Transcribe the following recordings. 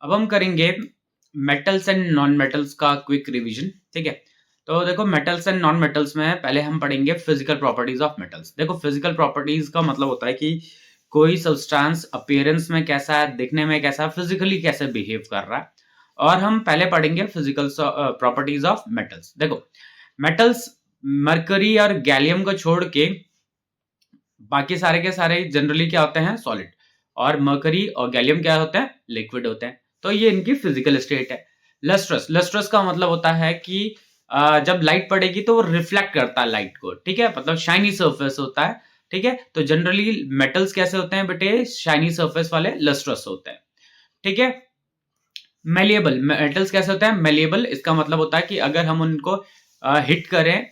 अब हम करेंगे मेटल्स एंड नॉन मेटल्स का क्विक रिवीजन। ठीक है, तो देखो मेटल्स एंड नॉन मेटल्स में पहले हम पढ़ेंगे फिजिकल प्रॉपर्टीज ऑफ मेटल्स। देखो फिजिकल प्रॉपर्टीज का मतलब होता है कि कोई सब्सटेंस अपीयरेंस में कैसा है, दिखने में कैसा है, फिजिकली कैसे बिहेव कर रहा है। और हम पहले पढ़ेंगे फिजिकल प्रॉपर्टीज ऑफ मेटल्स। देखो मेटल्स मरकरी और गैलियम को छोड़ के बाकी सारे के सारे जनरली क्या होते हैं, सॉलिड। और मरकरी और गैलियम क्या होते हैं, लिक्विड होते हैं। तो ये इनकी फिजिकल स्टेट है। लस्ट्रस, लस्ट्रस का मतलब होता है कि जब लाइट पड़ेगी तो वो रिफ्लेक्ट करता है लाइट को। ठीक है, मतलब शाइनी सरफेस होता है। ठीक है, तो जनरली मेटल्स कैसे होते हैं बेटे, शाइनी सरफेस वाले लस्ट्रस होते हैं। ठीक है, मेलिएबल, मेटल्स कैसे होते हैं, मेलिएबल। इसका मतलब होता है कि अगर हम उनको हिट करें,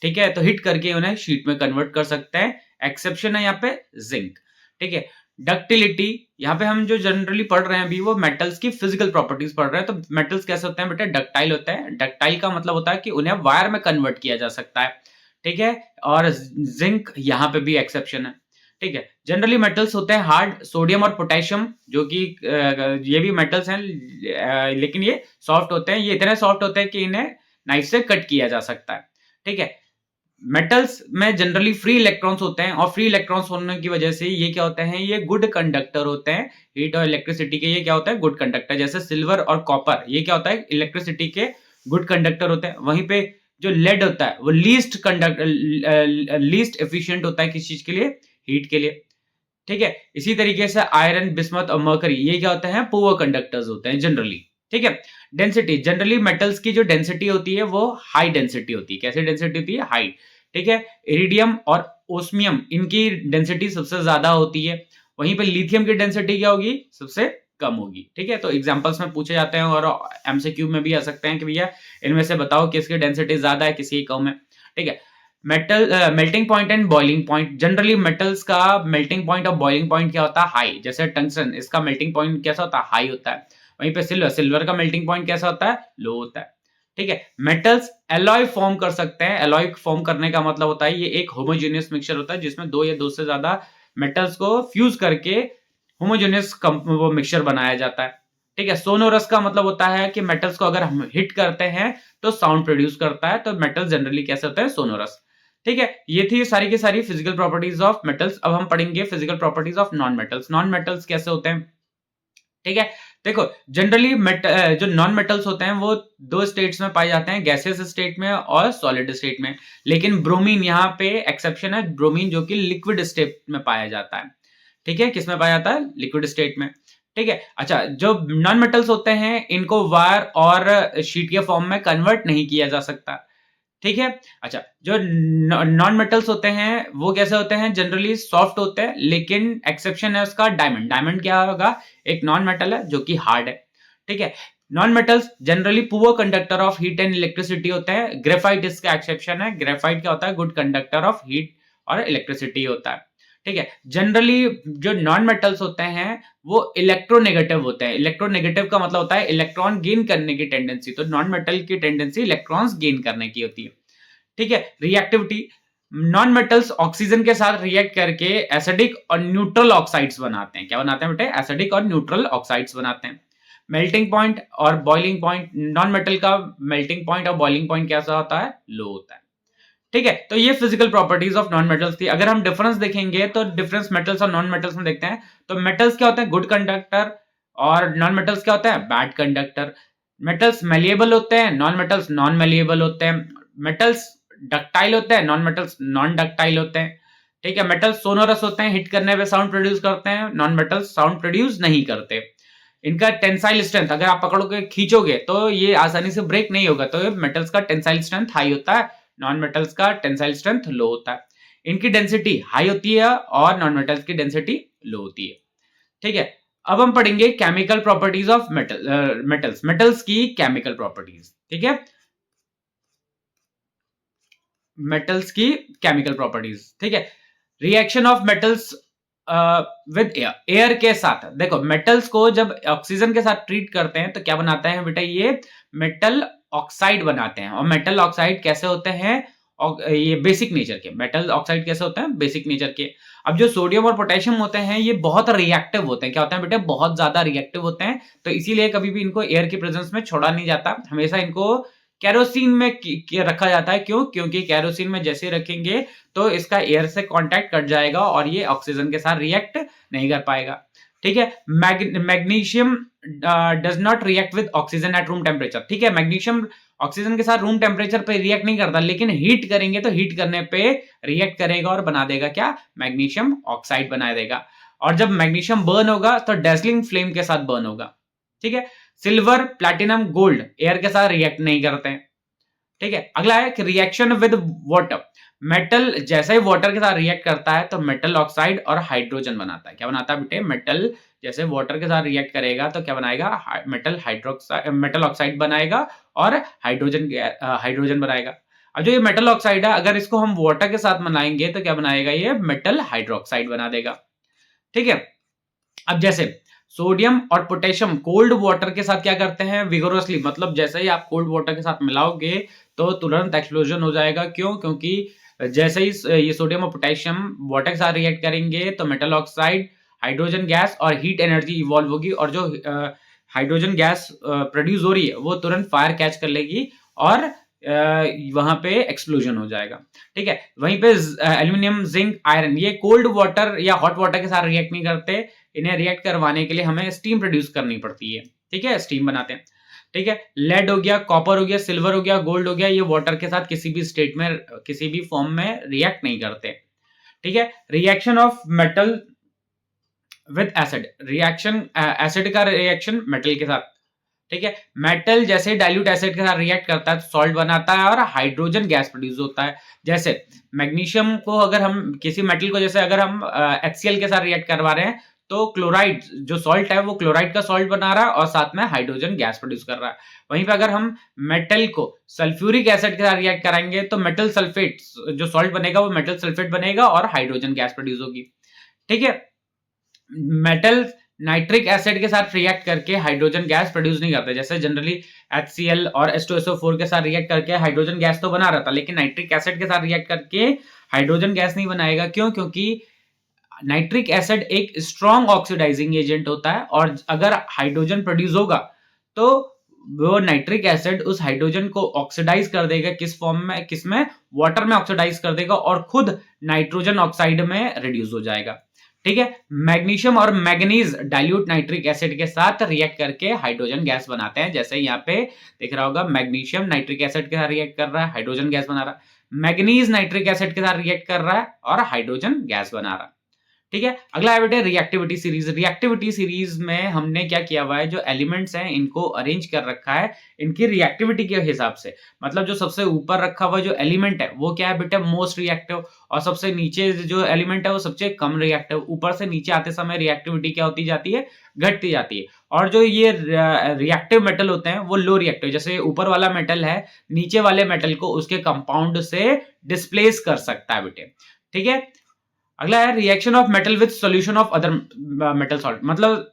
ठीक है, तो हिट करके उन्हें शीट में कन्वर्ट कर सकते हैं। एक्सेप्शन है यहाँ पे जिंक। ठीक है, डक्टिलिटी, यहाँ पे हम जो जनरली पढ़ रहे हैं अभी वो मेटल्स की फिजिकल प्रॉपर्टीज पढ़ रहे हैं। तो मेटल्स कैसे होते हैं बेटे, डक्टाइल होते हैं। डक्टाइल का मतलब होता है कि उन्हें वायर में कन्वर्ट किया जा सकता है। ठीक है, और जिंक यहाँ पे भी एक्सेप्शन है। ठीक है, जनरली मेटल्स होते हैं हार्ड, सोडियम और पोटेशियम, जो कि ये भी मेटल्स हैं, लेकिन ये सॉफ्ट होते हैं। ये इतने सॉफ्ट होते हैं कि इन्हें नाइफ से कट किया जा सकता है। ठीक है, मेटल्स में जनरली फ्री इलेक्ट्रॉन्स होते हैं, और फ्री इलेक्ट्रॉन्स होने की वजह से ये क्या होते हैं, ये गुड कंडक्टर होते हैं। हीट और इलेक्ट्रिसिटी के ये क्या होता है, गुड कंडक्टर। जैसे सिल्वर और कॉपर, ये क्या होता है, इलेक्ट्रिसिटी के गुड कंडक्टर होते हैं। वहीं पे जो लेड होता है वो लीस्ट एफिशिएंट होता है किस चीज के लिए, हीट के लिए। ठीक है, इसी तरीके से आयरन, बिस्मथ और मर्करी ये क्या होते हैं, पुअर कंडक्टर्स होते हैं जनरली। ठीक है, डेंसिटी, जनरली मेटल्स की जो डेंसिटी होती है वो हाई डेंसिटी होती है। कैसी डेंसिटी होती है, हाई। ठीक है, इरिडियम और ओस्मियम इनकी डेंसिटी सबसे ज्यादा होती है। वहीं पे लिथियम की डेंसिटी क्या होगी, सबसे कम होगी। ठीक है, तो एग्जांपल्स में पूछे जाते हैं और एमसीक्यू में भी आ सकते हैं कि भैया इनमें से बताओ किसकी डेंसिटी ज्यादा है, किसकी कम है। ठीक है, metal melting point and boiling point, generally metals का मेल्टिंग पॉइंट और बॉइलिंग पॉइंट क्या होता है, हाई। जैसे टंगस्टन, इसका मेल्टिंग पॉइंट कैसा होता है, हाई होता है। वहीं पे सिल्वर, सिल्वर का मेल्टिंग पॉइंट कैसा होता है, लो होता है। ठीक है, मेटल्स एलॉय फॉर्म कर सकते हैं। एलॉय फॉर्म करने का मतलब होता है ये एक होमोजेनियस मिक्सचर होता है जिसमें दो या दो से ज्यादा मेटल्स को फ्यूज करके होमोजेनियस वो मिक्सचर बनाया जाता है। ठीक है, सोनोरस का मतलब होता है कि मेटल्स को अगर हम हिट करते हैं तो साउंड प्रोड्यूस करता है। तो मेटल जनरली कैसे होते हैं, सोनोरस। ठीक है, ये थी सारी की सारी फिजिकल प्रॉपर्टीज ऑफ मेटल्स। अब हम पढ़ेंगे physical properties of non metals. Non metals कैसे होते हैं, ठीक है, देखो जनरली जो नॉन मेटल्स होते हैं वो दो स्टेट्स में पाए जाते हैं, गैसियस स्टेट में और सॉलिड स्टेट में। लेकिन ब्रोमीन यहाँ पे एक्सेप्शन है, ब्रोमीन जो कि लिक्विड स्टेट में पाया जाता है। ठीक है, किस में पाया जाता है, लिक्विड स्टेट में। ठीक है, अच्छा, जो नॉन मेटल्स होते हैं इनको वायर और शीट के फॉर्म में कन्वर्ट नहीं किया जा सकता। ठीक है, अच्छा, जो नॉन मेटल्स होते हैं वो कैसे होते हैं, जनरली सॉफ्ट होते हैं, लेकिन एक्सेप्शन है उसका डायमंड। डायमंड क्या होगा, एक नॉन मेटल है जो कि हार्ड है। ठीक है, non metals generally poor conductor of heat and electricity होते हैं। ग्रेफाइट इसका एक्सेप्शन है। ग्रेफाइट क्या होता है, गुड कंडक्टर ऑफ हीट और इलेक्ट्रिसिटी होता है। ठीक है, जनरली जो नॉन मेटल्स होते हैं वो इलेक्ट्रोनेगेटिव होते हैं। इलेक्ट्रोनेगेटिव का मतलब होता है इलेक्ट्रॉन गेन करने की टेंडेंसी। तो नॉन मेटल की टेंडेंसी इलेक्ट्रॉन्स गेन करने की होती है। ठीक है, रिएक्टिविटी, नॉन मेटल्स ऑक्सीजन के साथ रिएक्ट करके एसिडिक और न्यूट्रल ऑक्साइड्स बनाते हैं। क्या बनाते हैं बेटे, एसिडिक और न्यूट्रल ऑक्साइड्स बनाते हैं। मेल्टिंग पॉइंट और बॉइलिंग पॉइंट, नॉन मेटल का मेल्टिंग पॉइंट और बॉइलिंग पॉइंट कैसा होता है, लो होता है। ठीक है, तो ये physical properties of non metals थी। अगर हम डिफरेंस देखेंगे तो डिफरेंस मेटल्स और नॉन मेटल्स में देखते हैं, तो मेटल्स क्या होते हैं, गुड कंडक्टर, और नॉन मेटल्स क्या होता है, बैड कंडक्टर। मेटल्स मेलिएबल होते हैं, नॉन मेटल्स नॉन मेलिएबल होते हैं। मेटल्स डक्टाइल होते हैं, नॉन मेटल्स नॉन डक्टाइल होते हैं। ठीक है, मेटल्स सोनोरस होते हैं, हिट करने पे साउंड प्रोड्यूस करते हैं। नॉन मेटल्स साउंड प्रोड्यूस नहीं करते। इनका टेंसाइल स्ट्रेंथ, अगर आप पकड़ोगे खींचोगे तो ये आसानी से ब्रेक नहीं होगा। तो मेटल्स का टेंसाइल स्ट्रेंथ हाई होता है, नॉन मेटल्स का टेंसाइल स्ट्रेंथ लो होता है। इनकी डेंसिटी हाई होती है और नॉन मेटल्स की डेंसिटी लो होती है। ठीक है, अब हम पढ़ेंगे chemical properties of metals, metals की केमिकल प्रॉपर्टीज। ठीक है, मेटल्स की केमिकल प्रॉपर्टीज। ठीक है, reaction of metals with air, air के साथ। देखो मेटल्स को जब ऑक्सीजन के साथ ट्रीट करते हैं तो क्या बनाते हैं बेटा, ये मेटल ऑक्साइड बनाते हैं। और मेटल ऑक्साइड कैसे होते हैं, ये बेसिक नेचर के मेटल ऑक्साइड कैसे होते हैं, बेसिक नेचर के। अब जो सोडियम और पोटेशियम होते हैं ये बहुत रिएक्टिव होते हैं। क्या होते हैं बेटे, बहुत ज्यादा रिएक्टिव होते हैं। तो इसीलिए कभी भी इनको एयर की प्रेजेंस में छोड़ा नहीं जाता, हमेशा इनको केरोसिन में रखा जाता है। क्यों? क्योंकि केरोसिन में जैसे रखेंगे तो इसका एयर से कांटेक्ट कट जाएगा और ये ऑक्सीजन के साथ रिएक्ट नहीं कर पाएगा। ठीक है। Magnesium does not react with oxygen at room temperature. ठीक है, मैग्नीशियम ऑक्सीजन के साथ रूम टेम्परेचर पे रिएक्ट नहीं करता, लेकिन हीट करेंगे तो हीट करने पे रिएक्ट करेगा और बना देगा क्या, मैग्नीशियम ऑक्साइड बना देगा। और जब मैग्नीशियम बर्न होगा तो डेजलिंग फ्लेम के साथ बर्न होगा। ठीक है। सिल्वर, प्लैटिनम, गोल्ड एयर के साथ रिएक्ट नहीं करते हैं। ठीक है। अगला है कि रिएक्शन विद वाटर। मेटल जैसे ही वाटर के साथ रिएक्ट करता है तो मेटल ऑक्साइड और हाइड्रोजन बनाता है। क्या बनाता है बेटे, मेटल जैसे वाटर के साथ रिएक्ट करेगा तो क्या बनाएगा, मेटल ऑक्साइड बनाएगा और हाइड्रोजन बनाएगा। अब जो ये मेटल ऑक्साइड है अगर इसको हम वाटर के साथ बनाएंगे तो क्या बनाएगा, ये मेटल हाइड्रोक्साइड बना देगा। ठीक है। अब जैसे सोडियम और पोटेशियम कोल्ड वाटर के साथ क्या करते हैं, विगोरसली, मतलब जैसे ही आप कोल्ड वाटर के साथ मिलाओगे तो तुरंत एक्सप्लोजन हो जाएगा। क्यों? क्योंकि जैसे ही ये सोडियम और पोटेशियम वाटर के साथ रिएक्ट करेंगे तो मेटल ऑक्साइड, हाइड्रोजन गैस और हीट एनर्जी इवॉल्व होगी और जो हाइड्रोजन गैस प्रोड्यूस हो रही है वो तुरंत फायर कैच कर लेगी और वहां पे एक्सप्लोजन हो जाएगा। ठीक है। वहीं पे एल्यूमिनियम, जिंक, आयरन ये कोल्ड वाटर या हॉट वाटर के साथ रिएक्ट नहीं करते, इन्हें रिएक्ट करवाने के लिए हमें स्टीम प्रोड्यूस करनी पड़ती है। ठीक है, स्टीम बनाते हैं। ठीक है। लेड हो गया, कॉपर हो गया, सिल्वर हो गया, गोल्ड हो गया, ये वाटर के साथ किसी भी स्टेट में, किसी भी फॉर्म में रिएक्ट नहीं करते। ठीक है। Reaction of metal with acid, reaction acid का रिएक्शन मेटल के साथ। ठीक है। मेटल जैसे डाइल्यूट एसिड के साथ रिएक्ट करता है तो सॉल्ट बनाता है और हाइड्रोजन गैस प्रोड्यूस होता है। जैसे मैग्नीशियम को अगर हम किसी मेटल को जैसे अगर हम HCl के साथ रिएक्ट करवा रहे हैं तो क्लोराइड जो सॉल्ट है वो क्लोराइड का सॉल्ट बना रहा है और साथ में हाइड्रोजन गैस प्रोड्यूस कर रहा है। वहीं पे अगर हम मेटल को सल्फ्यूरिक एसिड के साथ रिएक्ट कराएंगे तो मेटल सल्फेट जो सॉल्ट बनेगा वो मेटल सल्फेट बनेगा और हाइड्रोजन गैस प्रोड्यूस होगी। ठीक है। मेटल नाइट्रिक एसिड के साथ रिएक्ट करके हाइड्रोजन गैस प्रोड्यूस नहीं करते। जैसे जनरली HCl और H2SO4 के साथ रिएक्ट करके हाइड्रोजन गैस तो बना रहता, लेकिन नाइट्रिक एसिड के साथ रिएक्ट करके हाइड्रोजन गैस नहीं बनाएगा। क्यों? क्योंकि नाइट्रिक एसिड एक स्ट्रॉन्ग ऑक्सीडाइजिंग एजेंट होता है और अगर हाइड्रोजन प्रोड्यूस होगा तो वो नाइट्रिक एसिड उस हाइड्रोजन को ऑक्सीडाइज कर देगा, किस फॉर्म में, किसमें, वाटर में ऑक्सीडाइज कर देगा और खुद नाइट्रोजन ऑक्साइड में रिड्यूस हो जाएगा। ठीक है। मैग्नीशियम और मैग्नीज डाइल्यूट नाइट्रिक एसिड के साथ रिएक्ट करके हाइड्रोजन गैस बनाते हैं। जैसे यहाँ पे दिख रहा होगा, मैग्नीशियम नाइट्रिक एसिड के साथ रिएक्ट कर रहा है, हाइड्रोजन गैस बना रहा है। मैग्नीज नाइट्रिक एसिड के साथ रिएक्ट कर रहा है और हाइड्रोजन गैस बना रहा है। ठीक है। अगला है बेटे रिएक्टिविटी सीरीज। रिएक्टिविटी सीरीज में हमने क्या किया हुआ है, जो एलिमेंट्स हैं इनको अरेंज कर रखा है इनकी रिएक्टिविटी के हिसाब से। मतलब जो सबसे ऊपर रखा हुआ जो एलिमेंट है वो क्या है बेटे, मोस्ट रिएक्टिव, और सबसे नीचे जो एलिमेंट है वो सबसे कम रिएक्टिव। ऊपर से नीचे आते समय रिएक्टिविटी क्या होती जाती है, घटती जाती है। और जो ये रिएक्टिव मेटल होते हैं वो लो रिएक्टिव, जैसे ऊपर वाला मेटल है नीचे वाले मेटल को उसके कंपाउंड से डिस्प्लेस कर सकता है बेटे। ठीक है। अगला है reaction of metal with solution of other metal salt. मतलब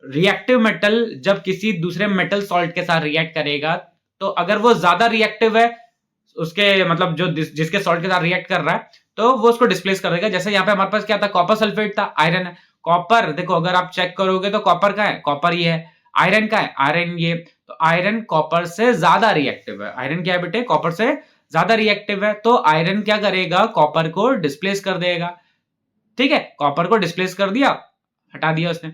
रिएक्टिव मेटल जब किसी दूसरे मेटल सॉल्ट के साथ रिएक्ट करेगा तो अगर वो ज्यादा रिएक्टिव है उसके, मतलब जो जिसके सॉल्ट के साथ रिएक्ट कर रहा है तो वो उसको डिस्प्लेस कर देगा। जैसे यहाँ पे हमारे पास क्या था, कॉपर सल्फेट था, आयरन है। कॉपर देखो अगर आप चेक करोगे तो कॉपर का है, कॉपर ये है। आयरन का है, आयरन ये। तो आयरन कॉपर से ज्यादा रिएक्टिव है। आयरन क्या है बेटे, कॉपर से ज्यादा रिएक्टिव है। तो आयरन क्या करेगा, कॉपर को डिस्प्लेस कर देगा। ठीक है, कॉपर को डिस्प्लेस कर दिया, हटा दिया उसने।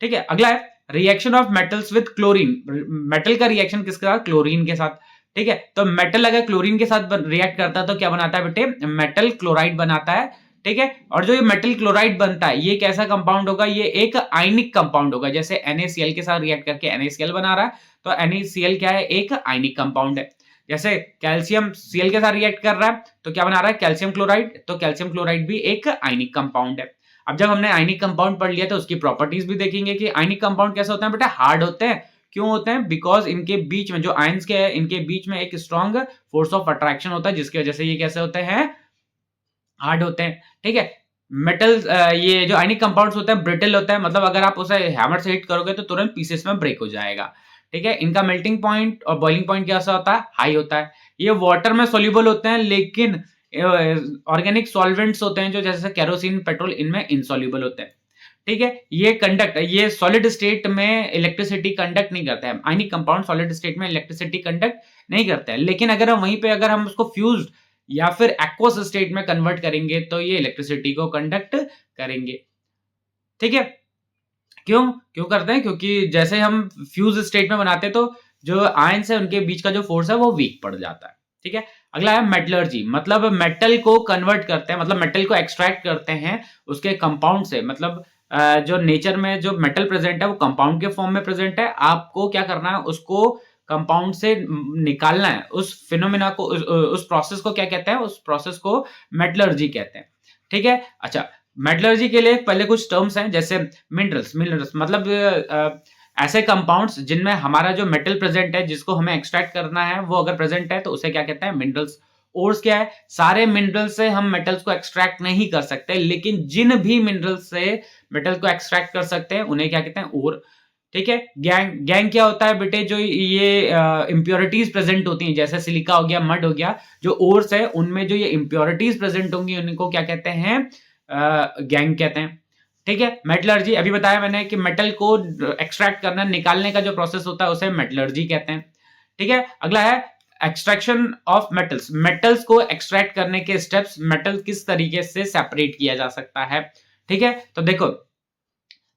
ठीक है। अगला है reaction of metals with chlorine. Metal का रिएक्शन किसके साथ, क्लोरीन के साथ। ठीक है। तो मेटल अगर क्लोरीन के साथ रिएक्ट करता है तो क्या बनाता है बेटे, मेटल क्लोराइड बनाता है। ठीक है। और जो ये मेटल क्लोराइड बनता है ये कैसा कंपाउंड होगा, ये एक आयनिक कंपाउंड होगा। जैसे NaCl के साथ रिएक्ट करके NaCl बना रहा है तो NaCl क्या है, एक आयनिक कंपाउंड है। जैसे कैल्शियम Cl के साथ रिएक्ट कर रहा है तो क्या बना रहा है, कैल्शियम क्लोराइड। तो कैल्शियम क्लोराइड भी एक आयनिक कंपाउंड है। अब जब हमने आयनिक कंपाउंड पढ़ लिया तो उसकी प्रॉपर्टीज भी देखेंगे कि आयनिक कंपाउंड कैसे होते हैं बेटा, हार्ड होते हैं। क्यों होते हैं, बिकॉज इनके बीच में जो आयंस के है इनके बीच में एक स्ट्रॉन्ग फोर्स ऑफ अट्रैक्शन होता है जिसकी वजह से ये कैसे होते हैं, हार्ड होते हैं। ठीक है। मेटल ये जो आयनिक कंपाउंड्स होते हैं ब्रिटल होते हैं, मतलब अगर आप उसे हैमर से हिट करोगे तो तुरंत पीसेस में ब्रेक हो जाएगा। ठीक है। इनका मेल्टिंग पॉइंट और बॉइलिंग पॉइंट कैसा होता है, हाई होता है। ये वाटर में सोल्यूबल होते हैं, लेकिन ऑर्गेनिक सॉल्वेंट्स होते हैं जो जैसे केरोसिन, पेट्रोल, इनमें इनसॉल्युबल होते हैं। ठीक है, ये सॉलिड स्टेट में इलेक्ट्रिसिटी कंडक्ट नहीं करते हैं, यानी कंपाउंड सॉलिड स्टेट में इलेक्ट्रिसिटी कंडक्ट नहीं करते हैं, लेकिन अगर हम वहीं पे अगर हम उसको फ्यूज्ड या फिर एक्वस स्टेट में कन्वर्ट करेंगे तो ये इलेक्ट्रिसिटी को कंडक्ट करेंगे। ठीक है, क्यों क्यों करते हैं? क्योंकि जैसे हम फ्यूज स्टेट में बनाते हैं तो जो आयंस है उनके बीच का जो फोर्स है वो वीक पड़ जाता है। ठीक है, अगला है मेटलर्जी, मतलब मेटल को कन्वर्ट करते हैं, मतलब मेटल को एक्सट्रैक्ट करते हैं उसके कंपाउंड से, मतलब जो नेचर में जो मेटल प्रेजेंट है वो कंपाउंड के फॉर्म में प्रेजेंट है, आपको क्या करना है, उसको कंपाउंड से निकालना है, उस फिनोमिना को, उस प्रोसेस को क्या कहते हैं, उस प्रोसेस को मेटलर्जी कहते हैं। ठीक है, अच्छा, मेटलर्जी के लिए पहले कुछ टर्म्स हैं, जैसे मिनरल्स मतलब ऐसे कंपाउंड्स जिनमें हमारा जो मेटल प्रेजेंट है, जिसको हमें एक्सट्रैक्ट करना है, वो अगर प्रेजेंट है तो उसे क्या कहते हैं, मिनरल्स। ओर्स क्या है, सारे मिनरल्स से हम मेटल्स को एक्सट्रैक्ट नहीं कर सकते, लेकिन जिन भी मिनरल्स से मेटल को एक्सट्रैक्ट कर सकते हैं उन्हें क्या कहते हैं, ओर। ठीक है, गैंग क्या होता है बेटे, जो ये इम्प्योरिटीज प्रेजेंट होती हैं, जैसे सिलिका हो गया, मड हो गया, जो ओर्स है उनमें जो ये इम्प्योरिटीज प्रेजेंट होंगी उनको क्या कहते हैं, गैंग कहते हैं। ठीक है, मेटलर्जी अभी बताया मैंने कि मेटल को एक्सट्रैक्ट करना, निकालने का जो प्रोसेस होता है उसे मेटलर्जी कहते हैं। ठीक है, अगला है एक्सट्रैक्शन ऑफ मेटल्स, मेटल्स को एक्सट्रैक्ट करने के स्टेप्स, मेटल किस तरीके से सेपरेट किया जा सकता है। ठीक है, तो देखो,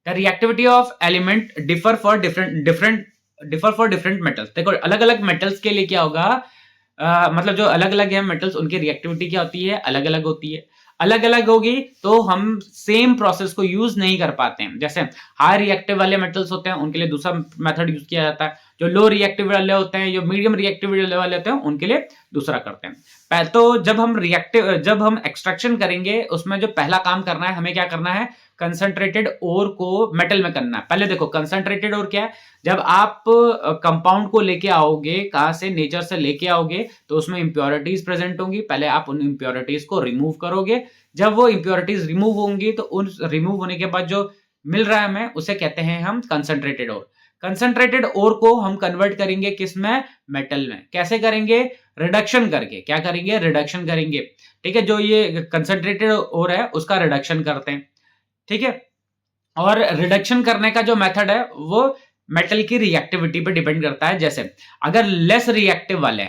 the reactivity of element differ for different metals. देखो, अलग अलग मेटल्स के लिए क्या होगा, मतलब जो अलग अलग है मेटल्स, उनकी रिएक्टिविटी क्या होती है, अलग अलग होती है। अलग अलग होगी तो हम सेम प्रोसेस को यूज नहीं कर पाते हैं। जैसे हाई रिएक्टिव वाले मेटल्स होते हैं उनके लिए दूसरा मेथड यूज किया जाता है, जो लो रिएक्टिव वाले होते हैं, जो मीडियम रिएक्टिव वाले होते हैं, उनके लिए दूसरा करते हैं। तो जब हम एक्सट्रैक्शन करेंगे, उसमें जो पहला काम करना है, हमें क्या करना है, कंसंट्रेटेड ओर को मेटल में करना है। पहले देखो, कंसंट्रेटेड ओर क्या है, जब आप कंपाउंड को लेके आओगे, कहां से, नेचर से लेके आओगे, तो उसमें इंप्योरिटीज प्रेजेंट होंगी, पहले आप उन इंप्योरिटीज को रिमूव करोगे। जब वो इंप्योरिटीज रिमूव होंगी तो उन रिमूव होने के बाद जो मिल रहा है हमें, उसे कहते हैं हम कंसंट्रेटेड ओर। कंसंट्रेटेड ओर को हम कन्वर्ट करेंगे किसमें, मेटल में। कैसे करेंगे, रिडक्शन करके। क्या करेंगे, रिडक्शन करेंगे। ठीक है, जो ये कंसंट्रेटेड ओर है उसका रिडक्शन करते हैं। ठीक है, और रिडक्शन करने का जो मेथड है वो मेटल की रिएक्टिविटी पे डिपेंड करता है। जैसे अगर लेस रिएक्टिव वाले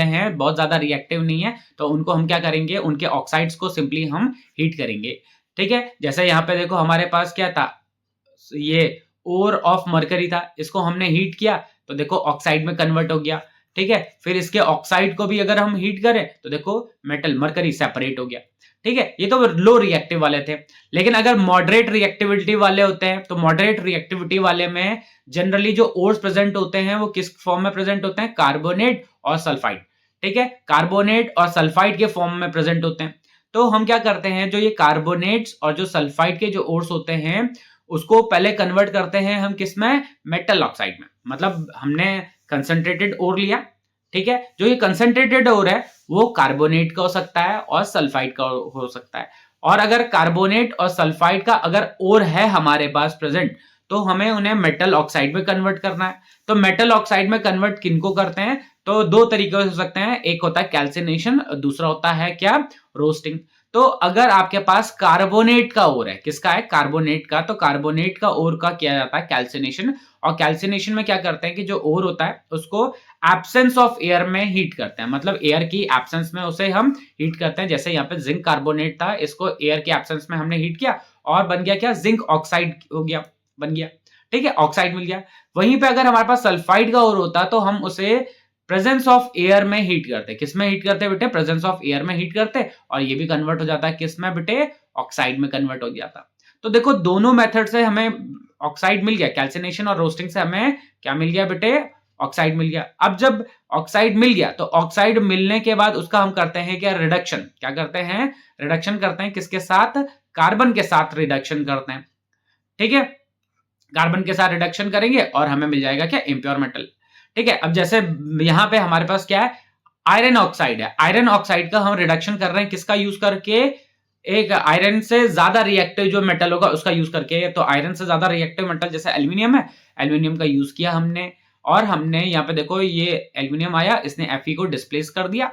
हैं, बहुत ज्यादा रिएक्टिव नहीं है, तो उनको हम क्या करेंगे, उनके ऑक्साइड्स को सिंपली हम हीट करेंगे। ठीक है, जैसे यहाँ पे देखो हमारे पास क्या था, ये ओर ऑफ मरकरी था, इसको हमने हीट किया तो देखो ऑक्साइड में कन्वर्ट हो गया। ठीक है, फिर इसके ऑक्साइड को भी अगर हम हीट करें तो देखो मेटल मरकरी सेपरेट हो गया। ठीक है, ये तो लो रिएक्टिव वाले थे। लेकिन अगर मॉडरेट रिएक्टिविटी वाले होते हैं, तो मॉडरेट रिएक्टिविटी वाले में जनरली जो ओर्स प्रेजेंट होते हैं वो किस फॉर्म में प्रेजेंट होते हैं, कार्बोनेट और सल्फाइड। ठीक है, कार्बोनेट और सल्फाइड के फॉर्म में प्रेजेंट होते हैं। तो हम क्या करते हैं, जो ये कार्बोनेट्स और जो सल्फाइड के जो ओर्स होते हैं उसको पहले कन्वर्ट करते हैं हम किसमें, मेटल ऑक्साइड में। मतलब हमने कंसंट्रेटेड ओर लिया, ठीक है, जो ये कंसंट्रेटेड ओर है वो कार्बोनेट का हो सकता है और सल्फाइड का हो सकता है। और अगर कार्बोनेट और सल्फाइड का अगर ओर है हमारे पास प्रेजेंट, तो हमें उन्हें मेटल ऑक्साइड में कन्वर्ट करना है। तो मेटल ऑक्साइड में कन्वर्ट किनको करते हैं, तो दो तरीके हो सकते हैं, एक होता है कैल्सिनेशन, दूसरा होता है क्या, रोस्टिंग। तो अगर आपके पास कार्बोनेट का ओर है, किसका है, कार्बोनेट का, तो कार्बोनेट का ओर का किया जाता है कैल्सिनेशन। और कैल्सिनेशन में क्या करते हैं कि जो ओर होता है उसको एब्सेंस ऑफ एयर में हीट करते हैं, मतलब एयर की एब्सेंस में उसे हम हीट करते हैं। जैसे यहाँ पे जिंक कार्बोनेट था, इसको एयर के एब्सेंस में हमने हीट किया और बन गया क्या, जिंक ऑक्साइड हो गया, बन गया। ठीक है, ऑक्साइड मिल गया। वहीं पे अगर हमारे पास सल्फाइड का ओर होता तो हम उसे प्रेजेंस ऑफ एयर में हीट करते। किसमें हीट करते बेटे, प्रेजेंस ऑफ एयर में हीट करते, और ये भी कन्वर्ट हो जाता है किसमें बेटे, ऑक्साइड में कन्वर्ट हो जाता। तो देखो दोनों मेथड से हमें ऑक्साइड मिल गया, कैल्सिनेशन और रोस्टिंग से हमें क्या मिल गया बेटे, ऑक्साइड मिल गया। अब जब ऑक्साइड मिल गया तो ऑक्साइड मिलने के बाद उसका हम करते हैं क्या, रिडक्शन। क्या करते हैं, रिडक्शन करते हैं, किसके साथ, कार्बन के साथ रिडक्शन करते हैं। ठीक है, कार्बन के साथ रिडक्शन करेंगे और हमें मिल जाएगा क्या, इम्प्योर मेटल। ठीक है, अब जैसे यहां पे हमारे पास क्या है, आयरन ऑक्साइड है। आयरन ऑक्साइड का हम रिडक्शन कर रहे हैं किसका यूज करके, एक आयरन से ज्यादा रिएक्टिव जो मेटल होगा उसका यूज करके। तो आयरन से ज्यादा रिएक्टिव मेटल जैसे एल्यूमिनियम है, एल्यूमिनियम का यूज किया हमने। और हमने यहाँ पे देखो ये एल्यूमिनियम आया, इसने Fe को डिस्प्लेस कर दिया,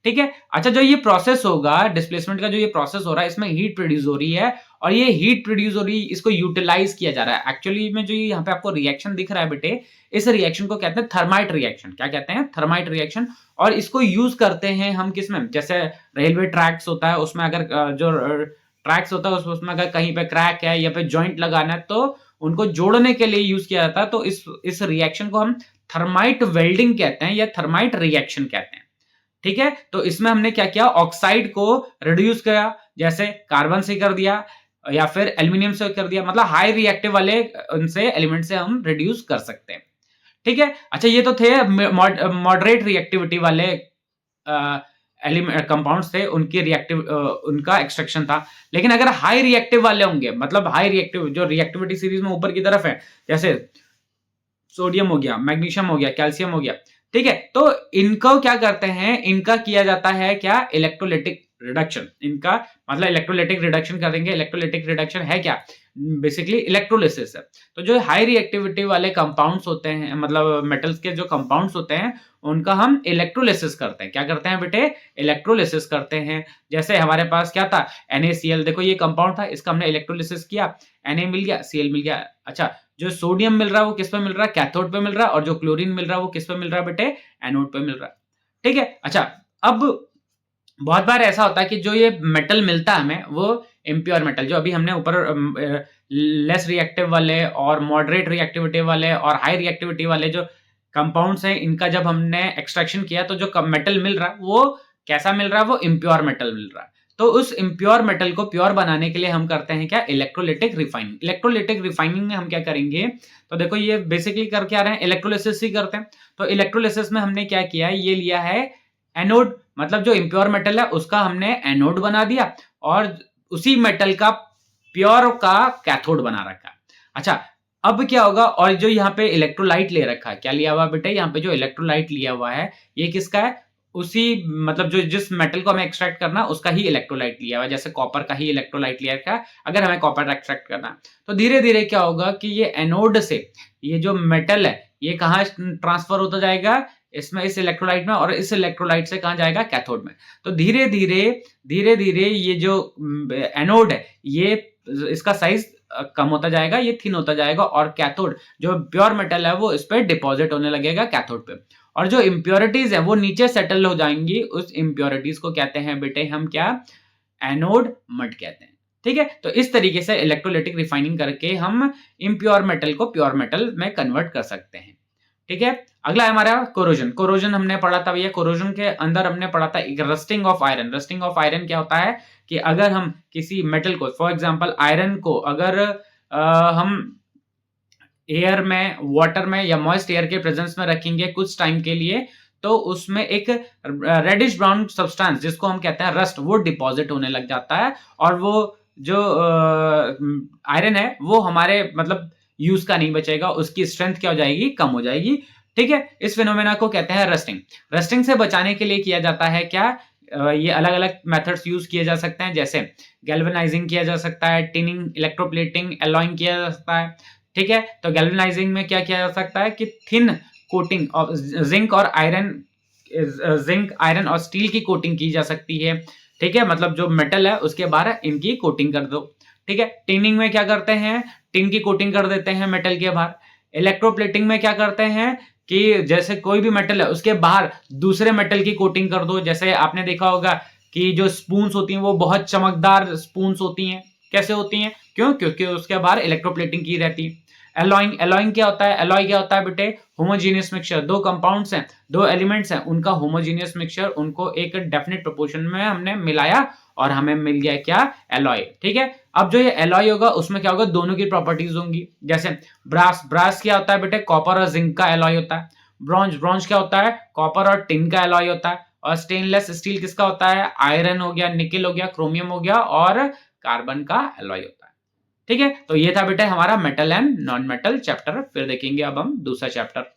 ठीक है। अच्छा, जो ये प्रोसेस होगा डिस्प्लेसमेंट का, जो ये प्रोसेस हो रहा है, इसमें हीट प्रोड्यूस हो रही है और ये हीट प्रोड्यूस हो रही है, इसको यूटिलाइज किया जा रहा है। एक्चुअली में जो यहाँ पे आपको रिएक्शन दिख रहा है बेटे, इस रिएक्शन को कहते हैं थर्माइट रिएक्शन। क्या कहते हैं? Thermite reaction. और इसको यूज करते हैं हम किसमें? जैसे रेलवे ट्रैक्स होता है, उसमें अगर जो ट्रैक्स होता है उसमें अगर कहीं पे क्रैक है या पे जॉइंट लगाना है तो उनको जोड़ने के लिए यूज किया जाता है। तो इस रिएक्शन को हम थर्माइट वेल्डिंग कहते हैं या थर्माइट रिएक्शन कहते हैं, ठीक है। तो इसमें हमने क्या किया? ऑक्साइड को रिड्यूस किया, जैसे कार्बन से कर दिया या फिर एल्यूमिनियम से कर दिया, मतलब हाई रिएक्टिव वाले उनसे एलिमेंट से हम रिड्यूस कर सकते हैं, ठीक है। अच्छा, ये तो थे मॉडरेट रिएक्टिविटी वाले कंपाउंड्स थे, उनकी रिएक्टिव उनका एक्सट्रैक्शन था। लेकिन अगर हाई रिएक्टिव वाले होंगे, मतलब हाई रिएक्टिव जो रिएक्टिविटी सीरीज में ऊपर की तरफ है, जैसे सोडियम हो गया, मैग्नीशियम हो गया, कैल्शियम हो गया, ठीक है, तो इनको क्या करते हैं? इनका किया जाता है क्या? Electrolytic reduction. इनका मतलब इलेक्ट्रोलाइटिक रिडक्शन करेंगे। इलेक्ट्रोलाइटिक रिडक्शन है क्या? बेसिकली इलेक्ट्रोलिसिस है। तो जो हाई रिएक्टिविटी वाले कंपाउंड्स होते हैं, मतलब मेटल्स के जो कंपाउंड्स होते हैं, उनका हम इलेक्ट्रोलिसिस करते हैं। क्या करते हैं बेटे? इलेक्ट्रोलिसिस करते हैं। जैसे हमारे पास क्या था? NaCl, देखो ये कंपाउंड था, इसका हमने इलेक्ट्रोलिसिस किया, Na मिल गया, Cl मिल गया। अच्छा, जो सोडियम मिल रहा है वो किस पे मिल रहा है? कैथोड पे मिल रहा है। और जो क्लोरीन मिल रहा है वो किस पे मिल रहा है बेटे? एनोड पे मिल रहा है, ठीक है। अच्छा, अब बहुत बार ऐसा होता है कि जो ये मेटल मिलता है हमें, वो इम्प्योर मेटल, जो अभी हमने ऊपर लेस रिएक्टिव वाले और मॉडरेट रिएक्टिविटी वाले और हाई रिएक्टिविटी वाले जो कंपाउंड्स हैं, इनका जब हमने एक्सट्रैक्शन किया तो जो मेटल मिल रहा है वो कैसा मिल रहा है? वो इम्प्योर मेटल मिल रहा है। तो उस इम्प्योर मेटल को प्योर बनाने के लिए हम करते हैं क्या? Electrolytic refining. इलेक्ट्रोलाइटिक रिफाइनिंग में हम क्या करेंगे? तो देखो ये बेसिकली करके आ रहे हैं, इलेक्ट्रोलिसिस ही करते हैं। तो इलेक्ट्रोलिसिस में हमने क्या किया है? ये लिया है एनोड, मतलब जो इम्प्योर मेटल है उसका हमने एनोड बना दिया और उसी मेटल का प्योर का कैथोड बना रखा। अच्छा, अब क्या होगा? और जो यहाँ पे इलेक्ट्रोलाइट ले रखा है, क्या लिया हुआ बेटा? यहाँ पे जो इलेक्ट्रोलाइट लिया हुआ है, ये किसका है? उसी मतलब जो जिस मेटल को हमें एक्सट्रैक्ट करना उसका ही इलेक्ट्रोलाइट लिया हुआ है। जैसे कॉपर का ही इलेक्ट्रोलाइट लिया रखा है, अगर हमें कॉपर एक्सट्रैक्ट करना है तो धीरे धीरे क्या होगा कि ये एनोड से ये जो मेटल है ये कहाँ ट्रांसफर होता जाएगा? इसमें, इस इलेक्ट्रोलाइट में, और इस इलेक्ट्रोलाइट से कहाँ जाएगा? कैथोड में। तो धीरे धीरे ये जो एनोड है ये इसका साइज कम होता जाएगा, ये थिन होता जाएगा और कैथोड जो प्योर मेटल है वो इस पे डिपॉजिट होने लगेगा कैथोड पे। और जो इम्प्योरिटीज है वो नीचे सेटल हो जाएंगी। उस इम्प्योरिटीज को कहते हैं बेटे हम क्या? एनोड मड कहते हैं, ठीक है। तो इस तरीके से इलेक्ट्रोलाइटिक रिफाइनिंग करके हम इम्प्योर मेटल को प्योर मेटल में कन्वर्ट कर सकते हैं, ठीक है। अगला है हमारा कोरोजन। कोरोजन हमने पढ़ा था भैया, कोरोजन के अंदर हमने पढ़ा था एक rusting of iron. Rusting of iron क्या होता है कि अगर हम किसी मेटल को, फॉर एग्जांपल आयरन को अगर हम एयर में, वाटर में या मॉइस्ट एयर के प्रेजेंस में रखेंगे कुछ टाइम के लिए, तो उसमें एक रेडिश ब्राउन सब्सटेंस जिसको हम कहते हैं रस्ट, वो डिपॉजिट होने लग जाता है और वो जो आयरन है वो हमारे मतलब यूज का नहीं बचेगा, उसकी स्ट्रेंथ क्या हो जाएगी? कम हो जाएगी, ठीक है। इस फिनोमेना को कहते हैं रस्टिंग। रस्टिंग से बचाने के लिए किया जाता है क्या? ये अलग अलग मेथड्स यूज किए जा सकते हैं, जैसे गैल्वेनाइजिंग किया जा सकता है, टिनिंग, इलेक्ट्रोप्लेटिंग, एलॉइंग किया जा सकता है, ठीक है। तो गैल्वेनाइजिंग में क्या किया जा सकता है कि थिन कोटिंग ऑफ जिंक और आयरन और स्टील की कोटिंग की जा सकती है, ठीक है। मतलब जो मेटल है उसके बाहर इनकी कोटिंग कर दो, ठीक है। टिनिंग में क्या करते हैं? टिन की कोटिंग कर देते हैं मेटल के बाहर। इलेक्ट्रोप्लेटिंग में क्या करते हैं कि जैसे कोई भी मेटल है उसके बाहर दूसरे मेटल की कोटिंग कर दो। जैसे आपने देखा होगा कि जो स्पून्स होती हैं वो बहुत चमकदार स्पून्स होती हैं। कैसे होती हैं? क्यों? क्योंकि उसके बाहर इलेक्ट्रोप्लेटिंग की रहती है। एलॉइंग क्या होता है? एलॉय क्या होता है बेटे? Homogeneous mixture. दो कंपाउंड्स हैं, दो एलिमेंट्स हैं, उनका होमोजीनियस मिक्सचर, उनको एक डेफिनेट प्रोपोर्शन में हमने मिलाया और हमें मिल गया क्या? एलॉय, ठीक है। अब जो ये एलॉय होगा उसमें क्या होगा? दोनों की प्रॉपर्टीज होंगी। जैसे ब्रास क्या होता है बेटे? कॉपर और जिंक का एलॉय होता है। ब्रॉन्ज क्या होता है? कॉपर और टिन का एलॉय होता है। और स्टेनलेस स्टील किसका होता है? आयरन हो गया, निकेल हो गया, क्रोमियम हो गया और कार्बन का एलॉय होता है, ठीक है। तो ये था बेटा हमारा metal and non metal chapter. फिर देखेंगे अब हम दूसरा चैप्टर।